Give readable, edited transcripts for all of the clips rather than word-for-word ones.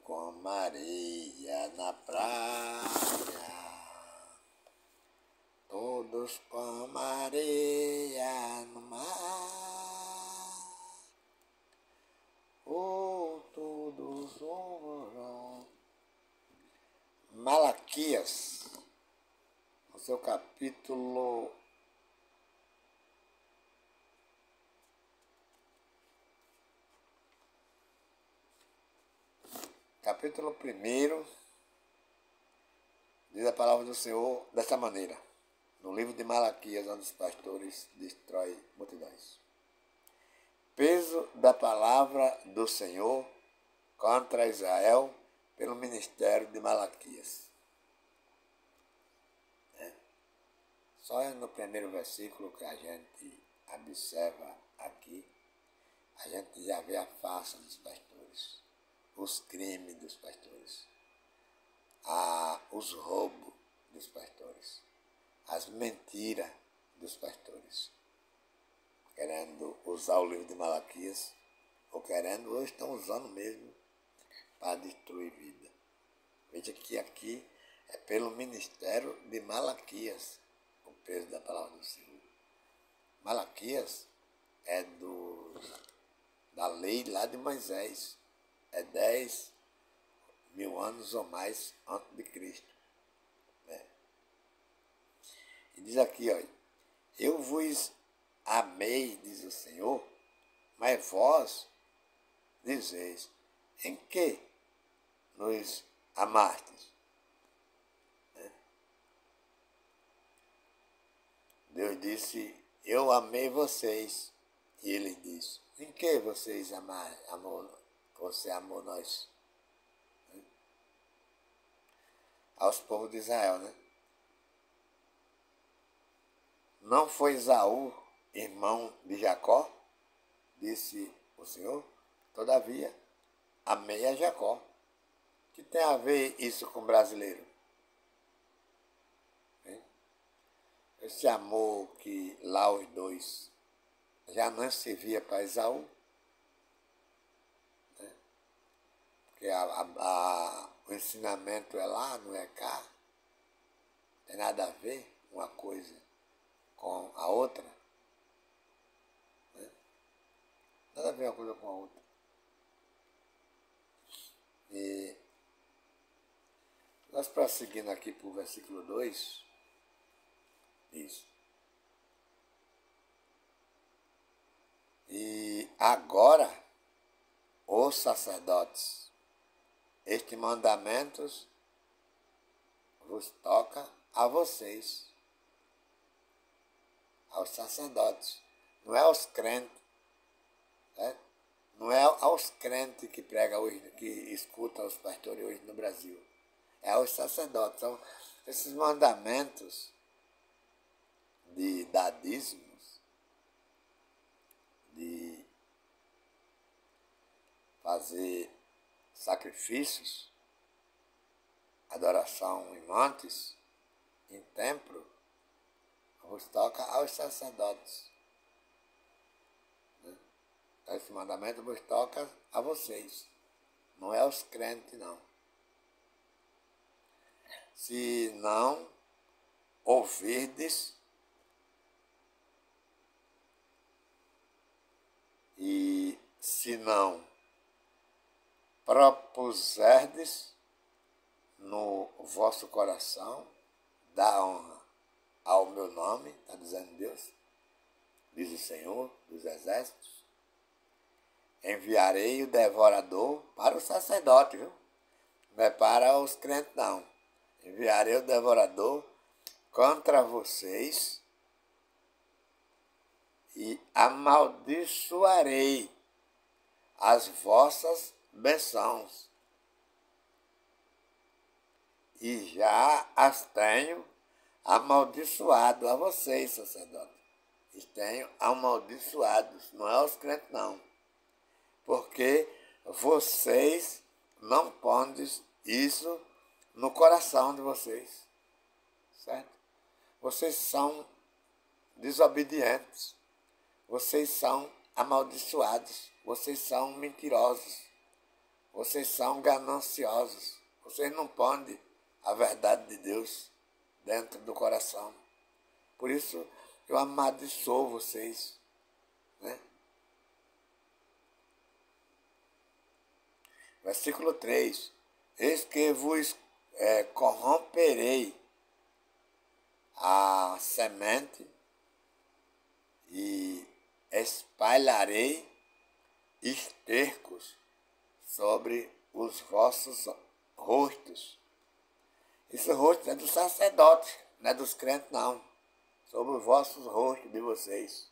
como areia na praia, todos como areia no mar, ou todos foram. Malaquias, no seu capítulo 1, diz a palavra do Senhor desta maneira, no livro de Malaquias, onde os pastores destroem multidões. Peso da palavra do Senhor contra Israel pelo ministério de Malaquias. Só é no primeiro versículo que a gente observa aqui, a gente já vê a farsa dos pastores, os crimes dos pastores, os roubos dos pastores, as mentiras dos pastores, querendo usar o livro de Malaquias, ou estão usando mesmo para destruir vida. Veja que aqui é pelo ministério de Malaquias, o peso da palavra do Senhor. Malaquias é da lei lá de Moisés, é 10.000 anos ou mais antes de Cristo. E diz aqui, olha, eu vos amei, diz o Senhor, mas vós dizeis, em que nos amastes? Deus disse, eu amei vocês. E ele disse, em que vocês você amou nós? Aos povos de Israel, né? Não foi Esaú, irmão de Jacó? Disse o Senhor. Todavia, amei a Jacó. O que tem a ver isso com brasileiro? Esse amor que lá os dois já não servia para Esaú, porque o ensinamento é lá, não é cá, não tem nada a ver uma coisa com a outra, nada a ver uma coisa com a outra. E nós prosseguindo aqui para o versículo 2, diz, e agora, os sacerdotes, estes mandamentos vos toca a vocês, aos sacerdotes, não é aos crentes, né? Não é aos crentes que pregam hoje, que escutam os pastores hoje no Brasil, é aos sacerdotes. São esses mandamentos de dar dízimos, de fazer sacrifícios, adoração em montes, em templo, vos toca aos sacerdotes. Então, esse mandamento vos toca a vocês, não é aos crentes, não. Se não ouvirdes e se não propuserdes no vosso coração dar honra ao meu nome, está dizendo Deus, diz o Senhor dos Exércitos, enviarei o devorador para o sacerdote, viu? Não é para os crentes, não. Enviarei o devorador contra vocês e amaldiçoarei as vossas bênçãos. E já as tenho amaldiçoado a vocês, sacerdotes. Os tenho amaldiçoados, não é aos crentes, não. Porque vocês não põem isso no coração de vocês, certo? Vocês são desobedientes, vocês são amaldiçoados, vocês são mentirosos, Vocês são gananciosos. Vocês não põem a verdade de Deus dentro do coração. Por isso eu amaldiçoo vocês, né? Versículo 3. Eis que vos corromperei a semente e espalharei estercos sobre os vossos rostos. Esse rosto é do sacerdote, não é dos crentes, não. Sobre os vossos rostos de vocês,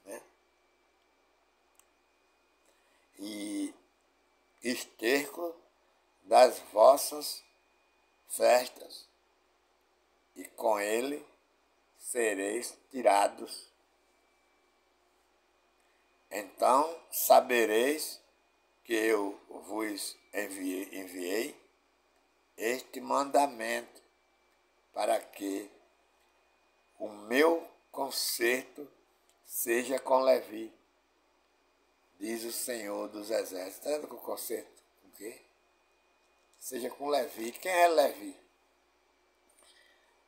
né? E esterco das vossas festas, e com ele sereis tirados. Então sabereis que eu vos enviei este mandamento, para que o meu conserto seja com Levi, diz o Senhor dos Exércitos. Está vendo que o conserto o quê? Seja com Levi. Quem é Levi?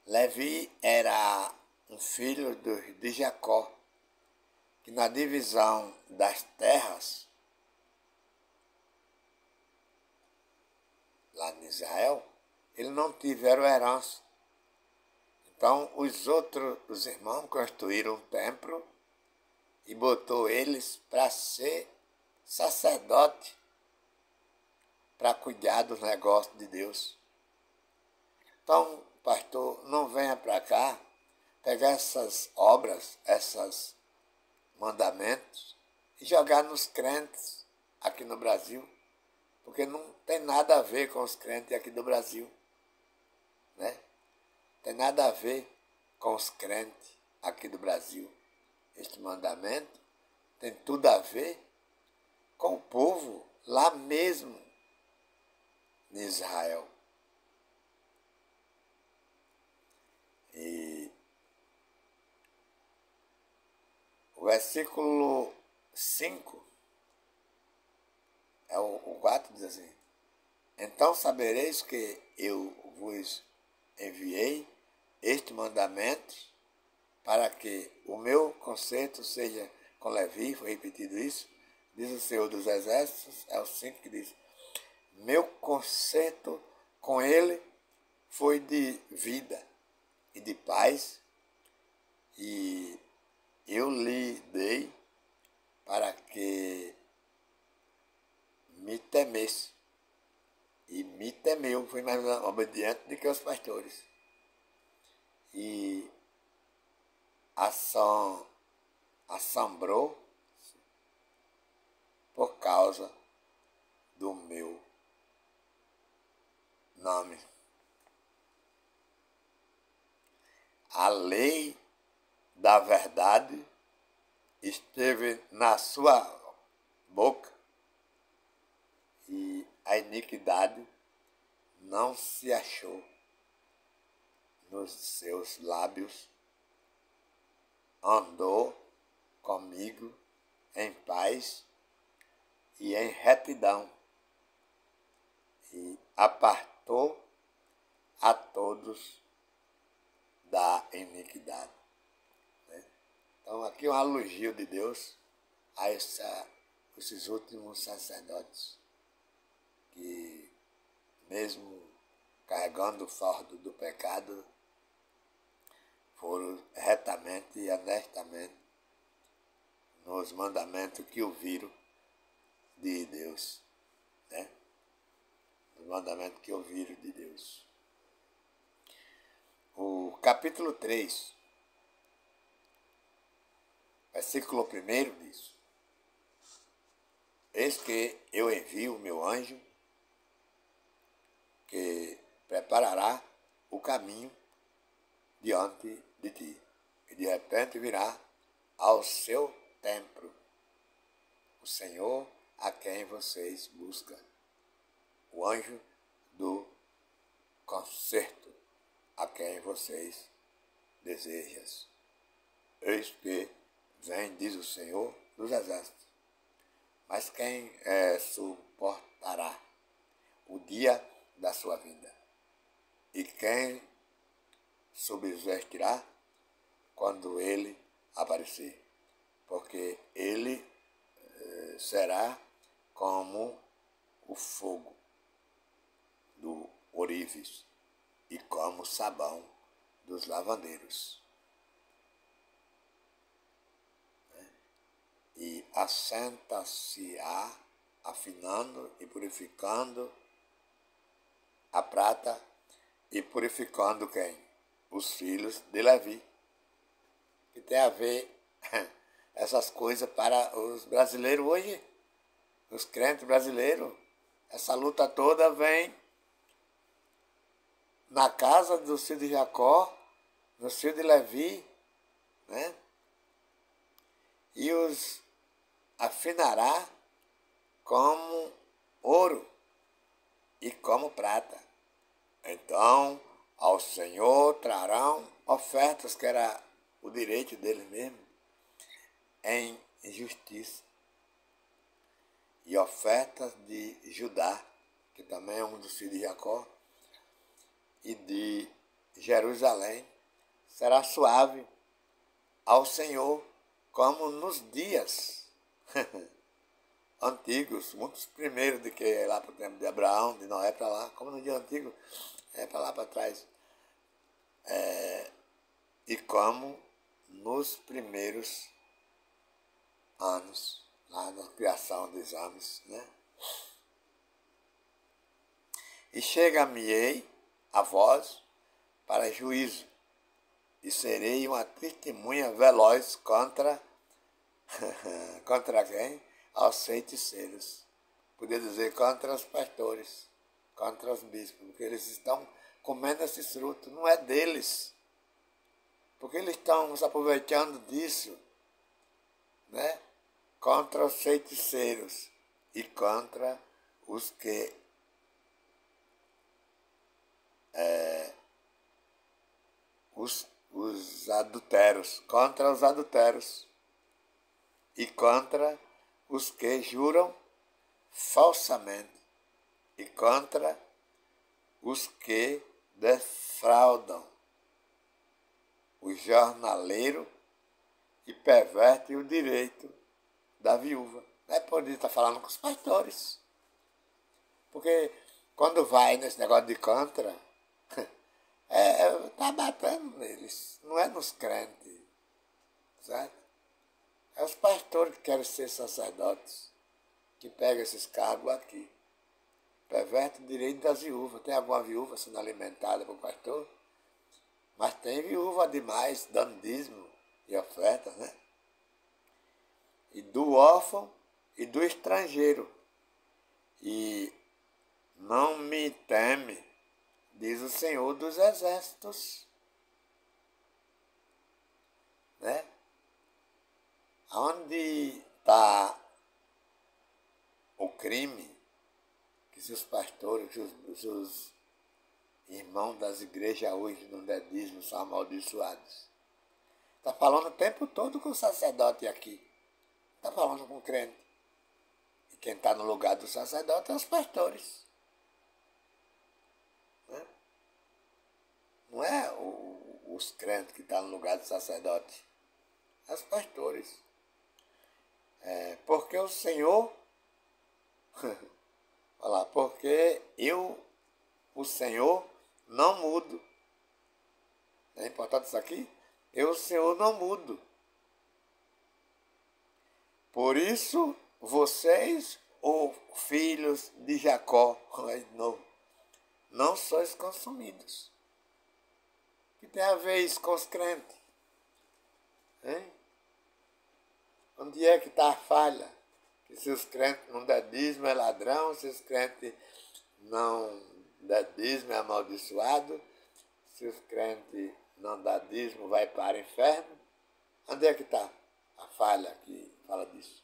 Levi era um filho de Jacó, que na divisão das terras lá em Israel, eles não tiveram herança. Então os irmãos construíram um templo e botou eles para ser sacerdote, para cuidar dos negócios de Deus. Então, pastor, não venha para cá pegar essas obras, esses mandamentos e jogar nos crentes aqui no Brasil, porque não tem nada a ver com os crentes aqui do Brasil, né? Tem nada a ver com os crentes aqui do Brasil. Este mandamento tem tudo a ver com o povo lá mesmo em Israel. E o versículo 5, o 4 diz assim: então sabereis que eu vos enviei este mandamento, para que o meu conserto seja com Levi. Foi repetido isso, diz o Senhor dos Exércitos. É o 5 que diz: meu conserto com ele foi de vida e de paz, e eu lhe dei para que me temesse. E me temeu, fui mais obediente do que os pastores. E assombrou por causa do meu nome. A lei da verdade esteve na sua boca, e a iniquidade não se achou nos seus lábios. Andou comigo em paz e em retidão, e apartou a todos da iniquidade. Então aqui é um elogio de Deus a esses últimos sacerdotes, que mesmo carregando o fardo do pecado, foram retamente e honestamente nos mandamentos que ouviram de Deus, né? Os mandamentos que ouviram de Deus. O capítulo 3, versículo 1 diz: eis que eu envio o meu anjo, que preparará o caminho diante de ti, e de repente virá ao seu templo o Senhor a quem vocês buscam, o anjo do conserto a quem vocês desejam. Eis que vem, diz o Senhor dos Exércitos. Mas quem suportará o dia da sua vida. E quem subsistirá quando ele aparecer? Porque ele será como o fogo do ourives e como o sabão dos lavandeiros. E assenta-se-á, afinando e purificando a prata e purificando quem? Os filhos de Levi. Que tem a ver essas coisas para os brasileiros hoje, os crentes brasileiros. Essa luta toda vem na casa do filho de Jacó, no filho de Levi, né? E os afinará como ouro e como prata. Então, ao Senhor trarão ofertas, que era o direito dele mesmo, em justiça. E ofertas de Judá, que também é um dos filhos de Jacó, e de Jerusalém, será suave ao Senhor, como nos dias antigos, muitos primeiros do que lá para o tempo de Abraão, de Noé para lá, como no dia antigo, para lá para trás. E como nos primeiros anos, lá na criação dos homens, né? E chega-me-ei a vós para juízo, e serei uma testemunha veloz contra contra quem? Aos feiticeiros. Podia dizer contra os pastores, contra os bispos, porque eles estão comendo esses frutos, não é deles. Porque eles estão se aproveitando disso, né? Contra os feiticeiros e contra os que os adulteros, contra os adulteros e contra os que juram falsamente e contra os que defraudam o jornaleiro e pervertem o direito da viúva. Não é por isso estar falando com os pastores. Porque quando vai nesse negócio de contra, está batendo neles, não é nos crentes, certo? É os pastores que querem ser sacerdotes, que pegam esses cargos aqui. Perverte o direito das viúvas. Tem alguma viúva sendo alimentada por pastor? Mas tem viúva demais, dando dízimo e oferta, né? E do órfão e do estrangeiro. E não me teme, diz o Senhor dos Exércitos. Né? Onde está o crime que seus pastores, seus irmãos das igrejas hoje no dedismo são amaldiçoados? Está falando o tempo todo com o sacerdote aqui. Está falando com o crente. E quem está no lugar do sacerdote é os pastores. Né? Não é os crentes que estão no lugar do sacerdote. É os pastores. Porque o Senhor... Olha lá, porque eu, o Senhor, não mudo. É importante isso aqui? Eu, o Senhor, não mudo. Por isso, vocês, ou filhos de Jacó, de novo, não sois consumidos. O que tem a ver isso com os crentes? Hein? Onde é que está a falha? Que se os crentes não der dízimo é ladrão, se os crentes não der dízimo é amaldiçoado, se os crentes não dar dízimo vai para o inferno. Onde é que está a falha que fala disso?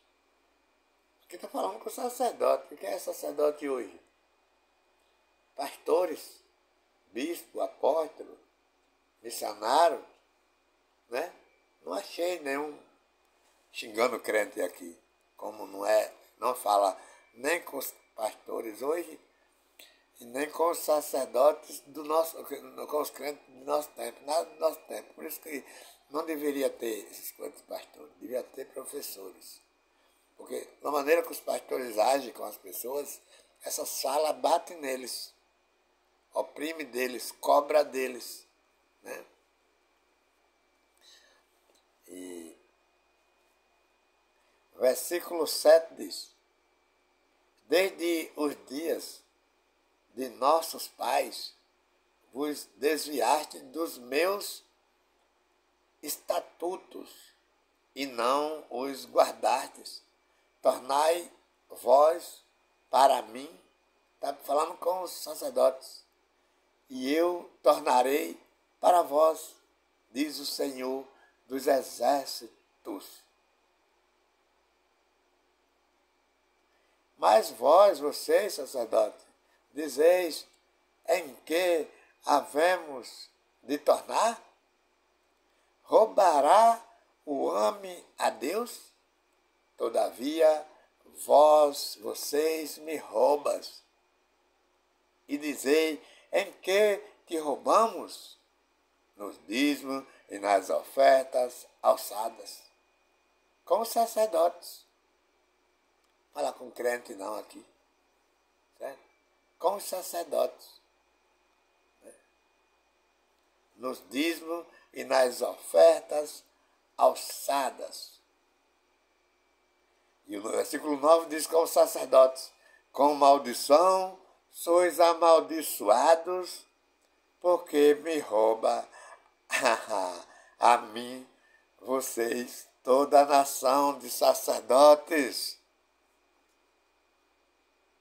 Aqui está falando com o sacerdote. Quem é sacerdote hoje? Pastores, bispo, apóstolo, missionário, né? Não achei nenhum xingando crente aqui. Como não fala nem com os pastores hoje, e nem com os sacerdotes com os crentes do nosso tempo, nada do nosso tempo. Por isso que não deveria ter esses quantos pastores, deveria ter professores. Porque da maneira que os pastores agem com as pessoas, essa sala bate neles, oprime deles, cobra deles, né? E versículo 7 diz: desde os dias de nossos pais vos desviaste dos meus estatutos e não os guardastes. Tornai vós para mim, está falando com os sacerdotes, e eu tornarei para vós, diz o Senhor dos exércitos. Mas vós, vocês, sacerdotes, dizeis: em que havemos de tornar? Roubará o homem a Deus? Todavia, vocês me roubas. E dizei: em que te roubamos? Nos dízimos e nas ofertas alçadas. Com os sacerdotes. Fala com crente não aqui. Certo? Com os sacerdotes. Nos dízimos e nas ofertas alçadas. E o versículo 9 diz: com os sacerdotes: com maldição sois amaldiçoados, porque me rouba a mim, vocês, toda a nação de sacerdotes.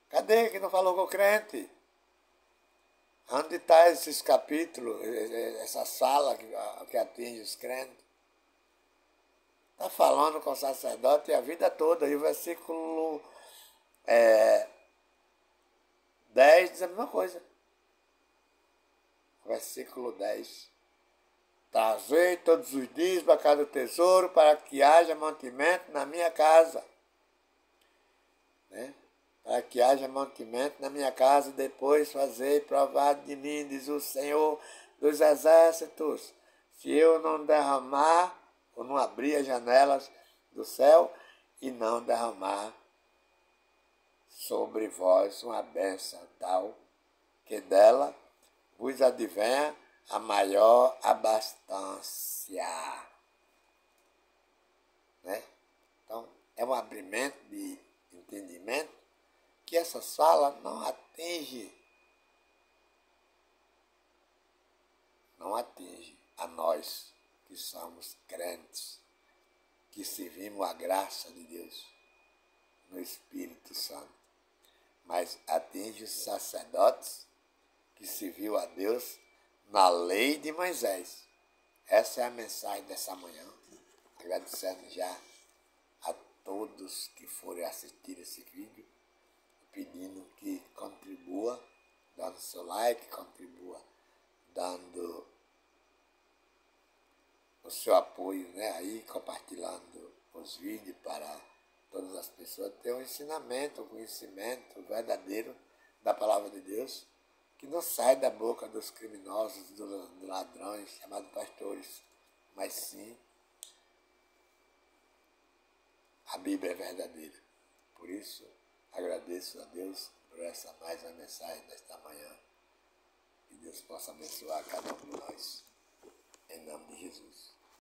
Cadê que não falou com o crente? Onde está esses capítulos, essa sala que atinge os crentes? Está falando com o sacerdote a vida toda. E o versículo 10 diz a mesma coisa. Versículo 10. Trazei todos os dias para cada tesouro, para que haja mantimento na minha casa. Né? Para que haja mantimento na minha casa, depois fazei provar de mim, diz o Senhor dos exércitos, se eu não derramar, ou não abrir as janelas do céu, e não derramar sobre vós uma bênção tal, que dela vos advenha a maior abastança. Né? Então, é um abrimento de entendimento que essa sala não atinge a nós que somos crentes, que servimos a graça de Deus no Espírito Santo, mas atinge os sacerdotes que serviu a Deus na lei de Moisés. Essa é a mensagem dessa manhã, agradecendo já a todos que forem assistir esse vídeo, pedindo que contribua, dando seu like, contribua, dando o seu apoio, né, aí, compartilhando os vídeos para todas as pessoas ter um ensinamento, um conhecimento verdadeiro da palavra de Deus, que não sai da boca dos criminosos, dos ladrões, chamados pastores, mas sim a Bíblia é verdadeira. Por isso, agradeço a Deus por essa mais uma mensagem desta manhã. Que Deus possa abençoar cada um de nós.